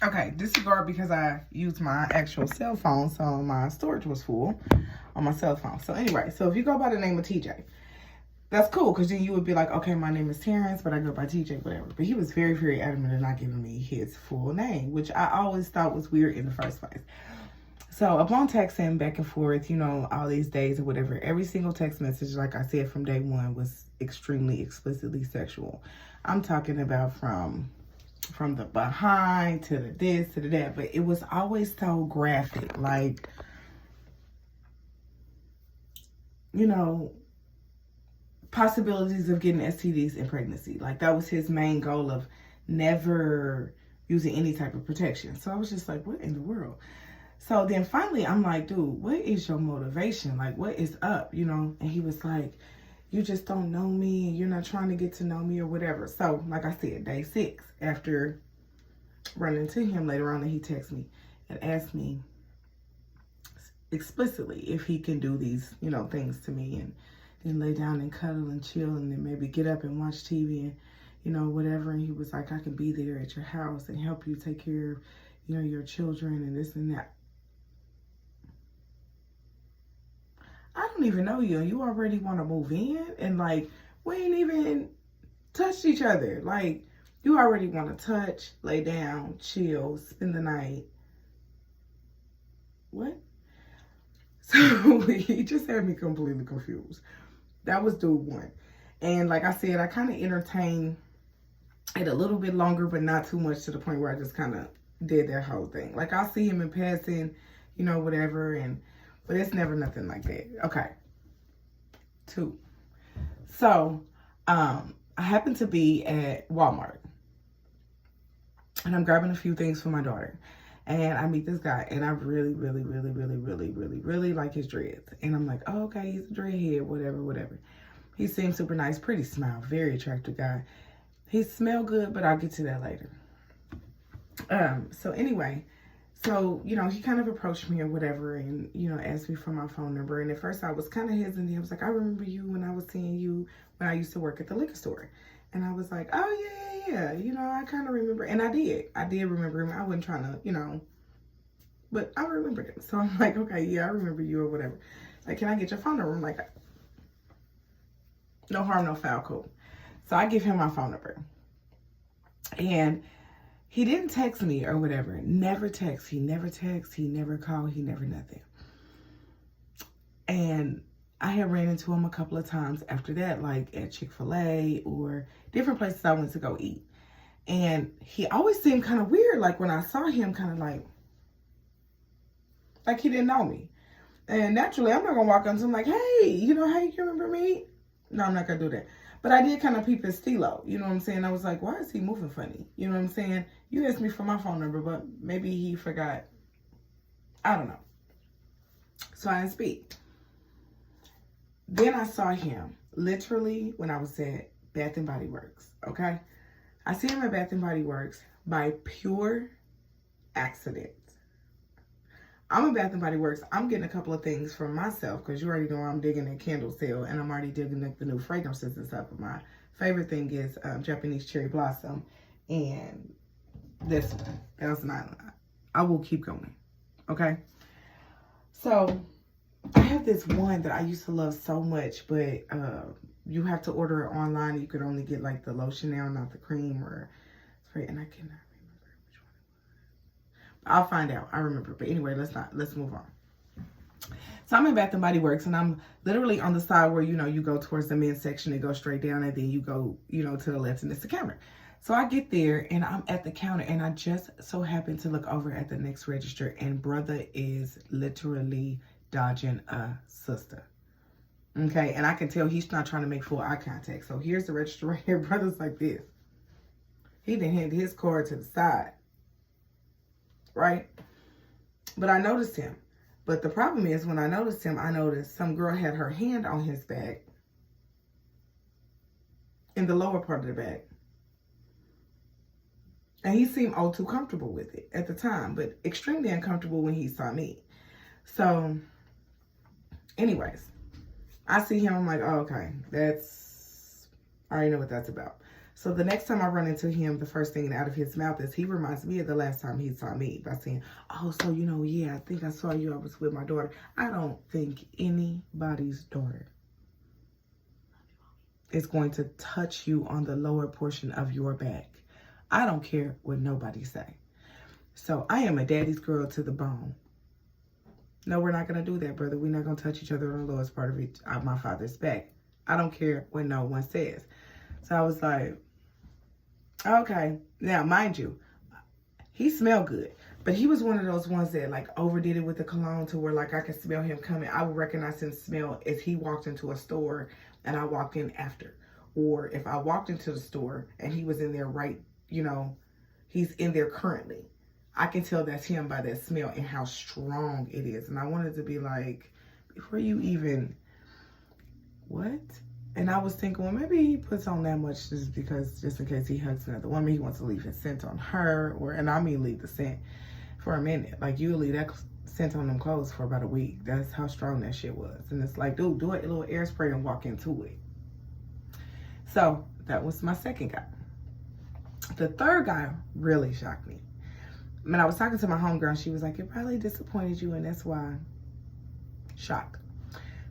Okay, disregard because I used my actual cell phone, so my storage was full on my cell phone. So anyway, so if you go by the name of TJ, that's cool because then you would be like, okay, my name is Terrence, but I go by TJ, whatever. But he was very, very adamant in not giving me his full name, which I always thought was weird in the first place. So upon texting back and forth, all these days or whatever, every single text message, like I said from day one, was extremely explicitly sexual. I'm talking about from the behind to the this to the that, but it was always so graphic, like, possibilities of getting STDs in pregnancy. Like that was his main goal of never using any type of protection. So I was just like, what in the world? So then finally I'm like, dude, what is your motivation? Like, what is up? And he was like, you just don't know me. You're not trying to get to know me or whatever. So like I said, day 6, after running into him later on, and he texted me and asked me explicitly if he can do these, things to me, and then lay down and cuddle and chill, and then maybe get up and watch TV and, whatever. And he was like, I can be there at your house and help you take care of, your children and this and that. I don't even know you, and you already want to move in, and like, we ain't even touched each other. Like, you already want to touch, lay down, chill, spend the night. What? So he just had me completely confused. That was dude 1. And like I said, I kind of entertained it a little bit longer, but not too much to the point where I just kind of did that whole thing. Like, I'll see him in passing, whatever, but it's never nothing like that. Okay. 2. So, I happen to be at Walmart, and I'm grabbing a few things for my daughter. And I meet this guy, and I really, really, really, really, really, really, really like his dreads. And I'm like, oh, okay, he's a dreadhead, whatever. He seems super nice, pretty smile, very attractive guy. He smelled good, but I'll get to that later. So anyway, he kind of approached me or whatever, and, asked me for my phone number. And at first I was kind of hesitant. I was like, I remember you when I was seeing you when I used to work at the liquor store. And I was like, oh, yeah. I kind of remember. And I did remember him. I wasn't trying to, but I remembered him. So I'm like, okay, yeah, I remember you or whatever. Like, can I get your phone number? I'm like, no harm, no foul, cool. So I give him my phone number. And he didn't text me or whatever. Never text. He never texts. He never called. He never nothing. And I had ran into him a couple of times after that, like at Chick-fil-A or different places I went to go eat. And he always seemed kind of weird. Like when I saw him, kind of like he didn't know me. And naturally, I'm not going to walk up to him like, hey, hey, you remember me? No, I'm not going to do that. But I did kind of peep his stilo. You know what I'm saying? I was like, why is he moving funny? You know what I'm saying? You asked me for my phone number, but maybe he forgot. I don't know. So I didn't speak. Then I saw him literally when I was at Bath and Body Works. Okay? I see him at Bath and Body Works by pure accident. I'm at Bath and Body Works. I'm getting a couple of things for myself because you already know I'm digging that candle sale, and I'm already digging the new fragrances and stuff. But my favorite thing is Japanese Cherry Blossom and this one, Thousand Island. I will keep going. Okay? So I have this one that I used to love so much, but you have to order it online. You could only get like the lotion now, not the cream or spray, and I cannot remember which one it was. I'll find out. I remember. But anyway, let's move on. So I'm in Bath and Body Works, and I'm literally on the side where, you go towards the men's section and go straight down, and then you go, to the left, and it's the counter. So I get there, and I'm at the counter, and I just so happen to look over at the next register, and brother is literally dodging a sister. Okay, and I can tell he's not trying to make full eye contact. So here's the register right here. Brother's like this. He didn't hand his card to the side. Right? But I noticed him. But the problem is, when I noticed him, I noticed some girl had her hand on his back, in the lower part of the back. And he seemed all too comfortable with it at the time, but extremely uncomfortable when he saw me. So, anyways, I see him. I'm like, oh, okay, I already know what that's about. So the next time I run into him, the first thing out of his mouth is he reminds me of the last time he saw me by saying, oh, so, yeah, I think I saw you. I was with my daughter. I don't think anybody's daughter is going to touch you on the lower portion of your back. I don't care what nobody say. So I am a daddy's girl to the bone. No, we're not going to do that, brother. We're not going to touch each other on the lowest part of my father's back. I don't care what no one says. So I was like, okay. Now, mind you, he smelled good. But he was one of those ones that like overdid it with the cologne to where like I could smell him coming. I would recognize his smell if he walked into a store and I walked in after. Or if I walked into the store and he was in there right, he's in there currently. I can tell that's him by that smell and how strong it is. And I wanted to be like, before you even, what? And I was thinking, well, maybe he puts on that much just in case he hugs another woman, he wants to leave his scent on her. And I mean leave the scent for a minute. Like, you leave that scent on them clothes for about a week. That's how strong that shit was. And it's like, dude, do a little air spray and walk into it. So that was my second guy. The third guy really shocked me. When I was talking to my homegirl, she was like, it probably disappointed you, and that's why. Shock.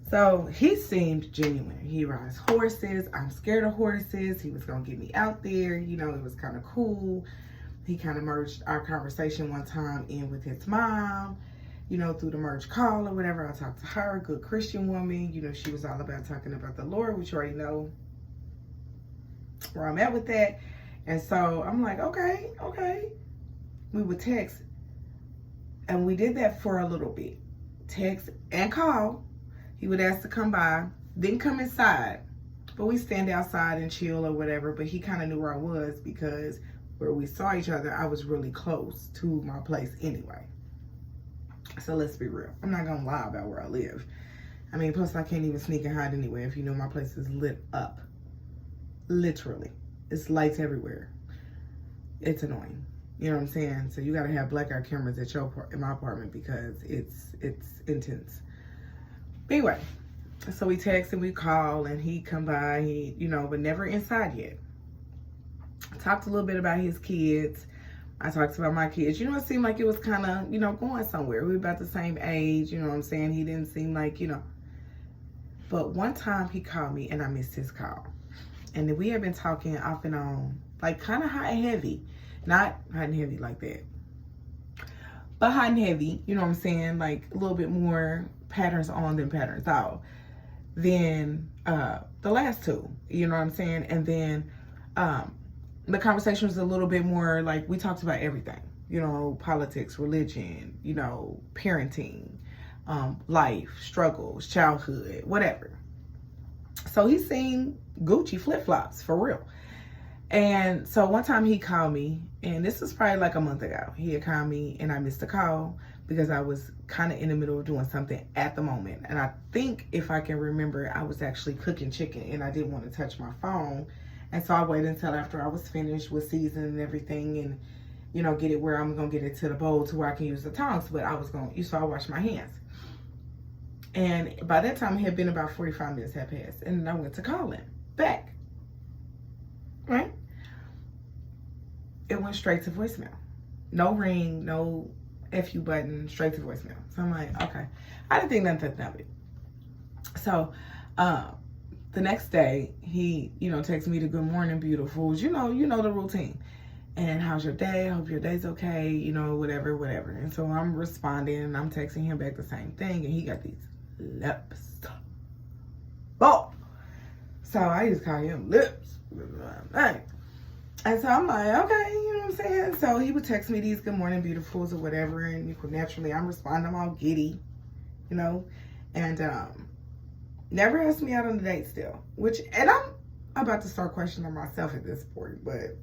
So he seemed genuine. He rides horses. I'm scared of horses. He was going to get me out there. It was kind of cool. He kind of merged our conversation one time in with his mom, through the merge call or whatever. I talked to her, good Christian woman. She was all about talking about the Lord, which you already know where I'm at with that. And so I'm like, okay. We would text, and we did that for a little bit. Text and call. He would ask to come by, didn't come inside, but we stand outside and chill or whatever. But he kind of knew where I was because where we saw each other, I was really close to my place anyway. So let's be real. I'm not gonna lie about where I live. I mean, plus I can't even sneak and hide anywhere if my place is lit up. Literally. It's lights everywhere. It's annoying. You know what I'm saying? So you got to have blackout cameras in my apartment because it's intense. But anyway, so we text and we call and he come by, but never inside yet. Talked a little bit about his kids. I talked about my kids. It seemed like it was kind of, going somewhere. We were about the same age, you know what I'm saying? He didn't seem like, But one time he called me and I missed his call. And then we had been talking off and on, like kind of hot and heavy. Not hot and heavy like that, but hot and heavy, you know what I'm saying? Like a little bit more patterns on than patterns out than the last two, you know what I'm saying? And then the conversation was a little bit more like we talked about everything, politics, religion, parenting, life, struggles, childhood, whatever. So he seen Gucci flip-flops for real. And so one time he called me, and this was probably like a month ago. He had called me and I missed the call because I was kind of in the middle of doing something at the moment. And I think if I can remember, I was actually cooking chicken and I didn't want to touch my phone. And so I waited until after I was finished with seasoning and everything and, get it where I'm going to get it to the bowl to where I can use the tongs. But so I washed my hands. And by that time, it had been about 45 minutes had passed. And I went to call him back. Right? It went straight to voicemail. No ring, no FU button, straight to voicemail. So I'm like, okay. I didn't think nothing of it. So the next day, he, texts me the good morning, beautifuls. You know the routine. And how's your day? I hope your day's okay, whatever. And so I'm responding and I'm texting him back the same thing. And he got these lips. Oh! So I just call him lips. And so I'm like, okay, you know what I'm saying? So he would text me these good morning beautifuls or whatever, and naturally I'm responding, I'm all giddy, and never asked me out on a date still, and I'm about to start questioning myself at this point, but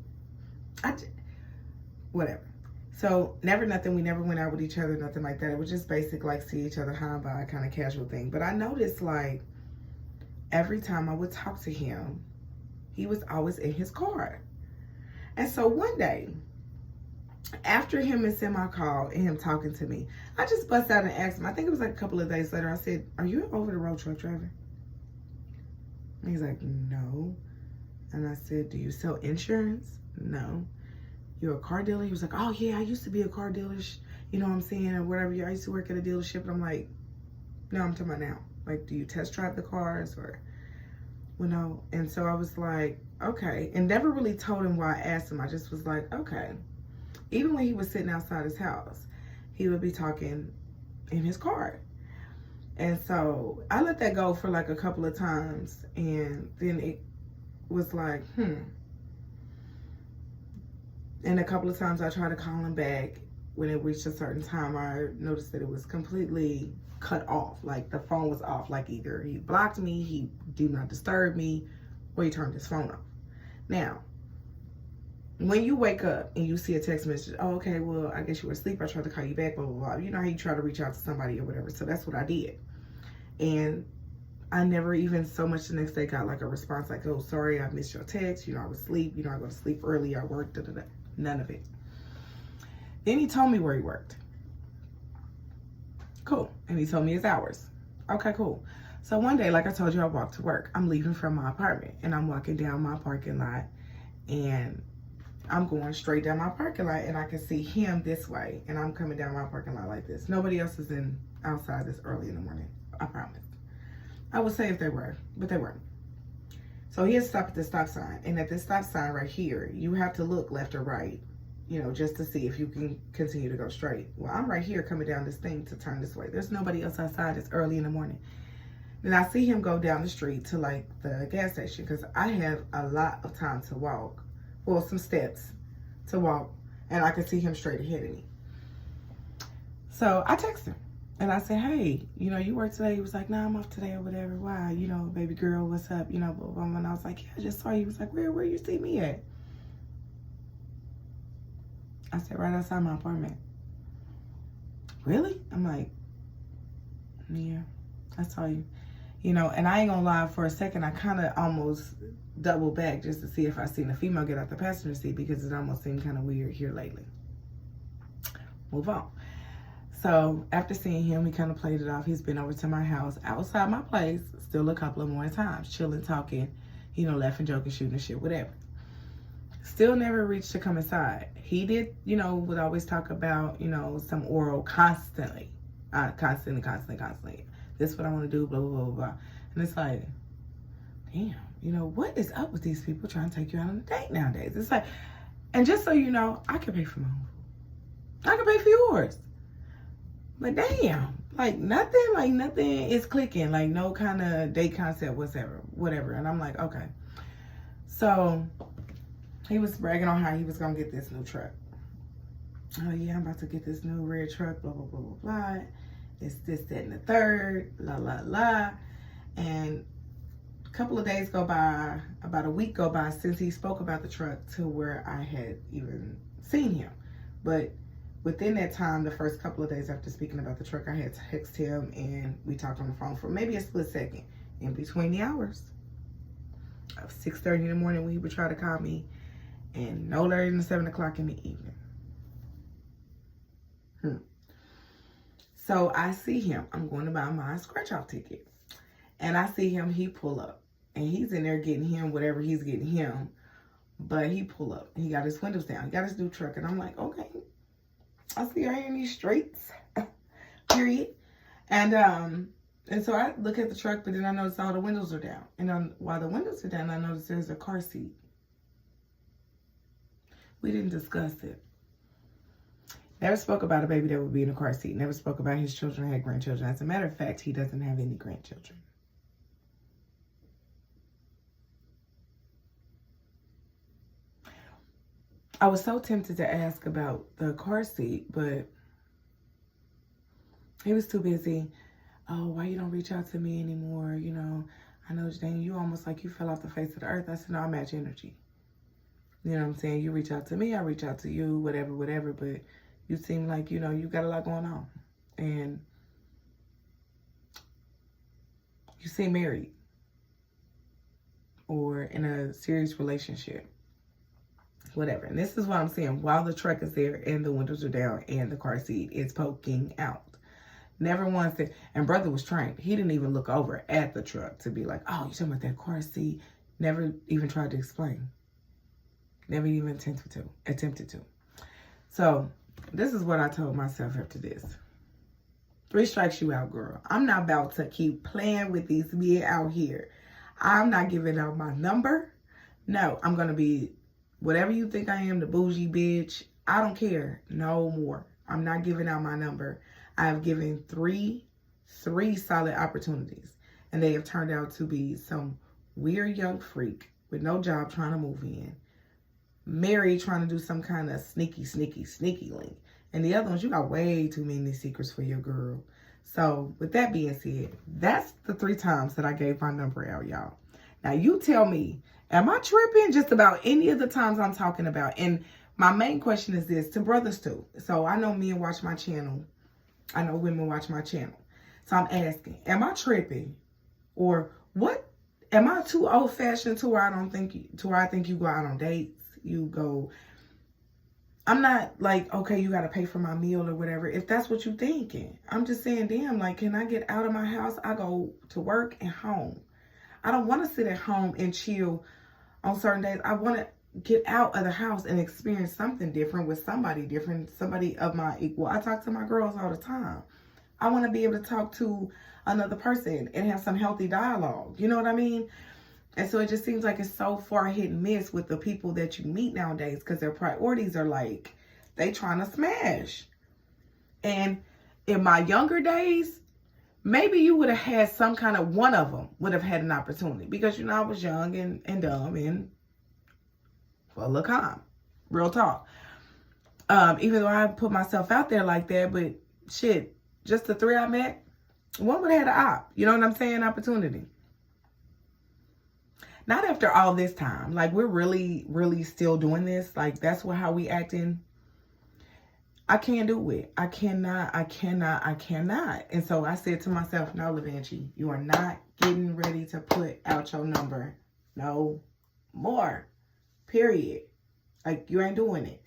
whatever. So never nothing, we never went out with each other, nothing like that. It was just basic, like see each other high and by kind of casual thing. But I noticed like every time I would talk to him, he was always in his car. And so one day, after him missing my call and him talking to me, I just bust out and asked him, I think it was like a couple of days later, I said, are you an over-the-road truck driver? And he's like, no. And I said, do you sell insurance? No. You're a car dealer? He was like, oh yeah, I used to be a car dealer. You know what I'm saying? Or whatever. I used to work at a dealership. And I'm like, no, I'm talking about now. Like, do you test drive the cars or, you know? And so I was like, okay. And never really told him why I asked him. I just was like, okay. Even when he was sitting outside his house, he would be talking in his car. And so I let that go for like a couple of times. And then it was like, And a couple of times I tried to call him back. When it reached a certain time, I noticed that it was completely cut off. Like the phone was off. Like either he blocked me, he do not disturb me, or he turned his phone off. Now, when you wake up and you see a text message, oh, okay, well, I guess you were asleep. I tried to call you back, blah, blah, blah. You know how you try to reach out to somebody or whatever. So that's what I did. And I never even so much the next day got like a response like, oh, sorry, I missed your text. You know, I was asleep. You know, I go to sleep early. I worked. Da, da, da. None of it. Then he told me where he worked. Cool. And he told me his hours. Okay, cool. So one day, like I told you, I walked to work. I'm leaving from my apartment and I'm walking down my parking lot and I'm going straight down my parking lot and I can see him this way and I'm coming down my parking lot like this. Nobody else is outside this early in the morning. I promise. I would say if they were, but they weren't. So he had stopped at the stop sign. And at this stop sign right here, you have to look left or right, you know, just to see if you can continue to go straight. Well, I'm right here coming down this thing to turn this way. There's nobody else outside. It's early in the morning. Then I see him go down the street to like the gas station because I have a lot of time to walk. Well, some steps to walk. And I can see him straight ahead of me. So I text him. And I said, hey, you know, you work today? He was like, nah, I'm off today or whatever. Why? You know, baby girl, what's up? You know, blah, blah, blah. And I was like, yeah, I just saw you. He was like, where you see me at? I said, right outside my apartment. Really? I'm like, yeah, I saw you. You know, and I ain't gonna lie, for a second, I kind of almost doubled back just to see if I seen a female get out the passenger seat because it almost seemed kind of weird here lately. Move on. So after seeing him, he kind of played it off. He's been over to my house outside my place still a couple of more times, chilling, talking, you know, laughing, joking, shooting the shit, whatever. Still never reached to come inside. He did, you know, would always talk about, you know, some oral constantly. Constantly. This is what I want to do, blah, blah, blah, blah. And it's like, damn, you know, what is up with these people trying to take you out on a date nowadays? It's like, and just so you know, I can pay for my own food. I can pay for yours. But damn, like nothing is clicking. Like no kind of date concept, whatever. And I'm like, okay. So he was bragging on how he was going to get this new truck. Oh yeah, I'm about to get this new red truck, blah, blah, blah, blah, blah. It's this, that, and the third, la, la, la. And a couple of days go by, about a week go by since he spoke about the truck to where I had even seen him. But within that time, the first couple of days after speaking about the truck, I had texted him and we talked on the phone for maybe a split second in between the hours of 6:30 in the morning when he would try to call me and no later than 7 o'clock in the evening. So I see him. I'm going to buy my scratch-off ticket. And I see him, he pull up. And he's in there getting him whatever he's getting him. But he pull up. He got his windows down. He got his new truck. And I'm like, okay. I see her in these streets. Period. And so I look at the truck, but then I notice all the windows are down. And while the windows are down, I notice there's a car seat. We didn't discuss it. Never spoke about a baby that would be in a car seat. Never spoke about his children had grandchildren. As a matter of fact, he doesn't have any grandchildren. I was so tempted to ask about the car seat, but he was too busy. Oh, why you don't reach out to me anymore? You know, I know, Daniel, you almost like you fell off the face of the earth. I said, no, I match energy. You know what I'm saying? You reach out to me, I reach out to you, whatever, but you seem like, you know, you got a lot going on. And you seem married or in a serious relationship, whatever. And this is what I'm saying. While the truck is there and the windows are down and the car seat is poking out. Never once said, and brother was trained. He didn't even look over at the truck to be like, oh, you talking about that car seat? Never even tried to explain. Never even attempted to. So this is what I told myself after this. 3 strikes you out, girl. I'm not about to keep playing with these men out here. I'm not giving out my number. No, I'm going to be whatever you think I am, the bougie bitch. I don't care. No more. I'm not giving out my number. I have given three solid opportunities. And they have turned out to be some weird young freak with no job trying to move in. Married trying to do some kind of sneaky link. And the other ones, you got way too many secrets for your girl. So with that being said, that's the 3 times that I gave my number out, y'all. Now you tell me, am I tripping just about any of the times I'm talking about? And my main question is this to brothers too. So I know men watch my channel. I know women watch my channel. So I'm asking, am I tripping? Or what? Am I too old fashioned to where I think you go out on dates? You go, I'm not like, okay, you got to pay for my meal or whatever. If that's what you're thinking, I'm just saying, damn, like, can I get out of my house? I go to work and home. I don't want to sit at home and chill on certain days. I want to get out of the house and experience something different with somebody different, somebody of my equal. I talk to my girls all the time. I want to be able to talk to another person and have some healthy dialogue. You know what I mean? And so it just seems like it's so far hit and miss with the people that you meet nowadays because their priorities are like, they trying to smash. And in my younger days, maybe you would have had some kind of, one of them would have had an opportunity because, you know, I was young and dumb and full of calm. Real talk. Even though I put myself out there like that, but shit, just the 3 I met, one would have had an op. You know what I'm saying? Opportunity. Not after all this time. Like, we're really still doing this. Like, that's how we acting. I can't do it. I cannot. And so I said to myself, no, Levanchi, you are not getting ready to put out your number no more. Period. Like, you ain't doing it.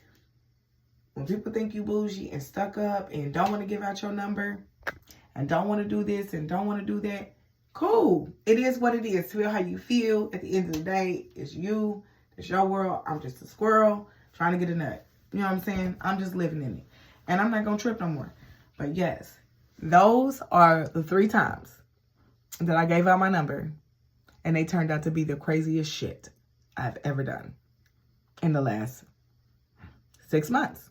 When people think you bougie and stuck up and don't want to give out your number and don't want to do this and don't want to do that, cool. It is what it is. Feel how you feel. At the end of the day, it's you. It's your world. I'm just a squirrel trying to get a nut. You know what I'm saying? I'm just living in it. And I'm not going to trip no more. But yes, those are the 3 times that I gave out my number. And they turned out to be the craziest shit I've ever done in the last 6 months.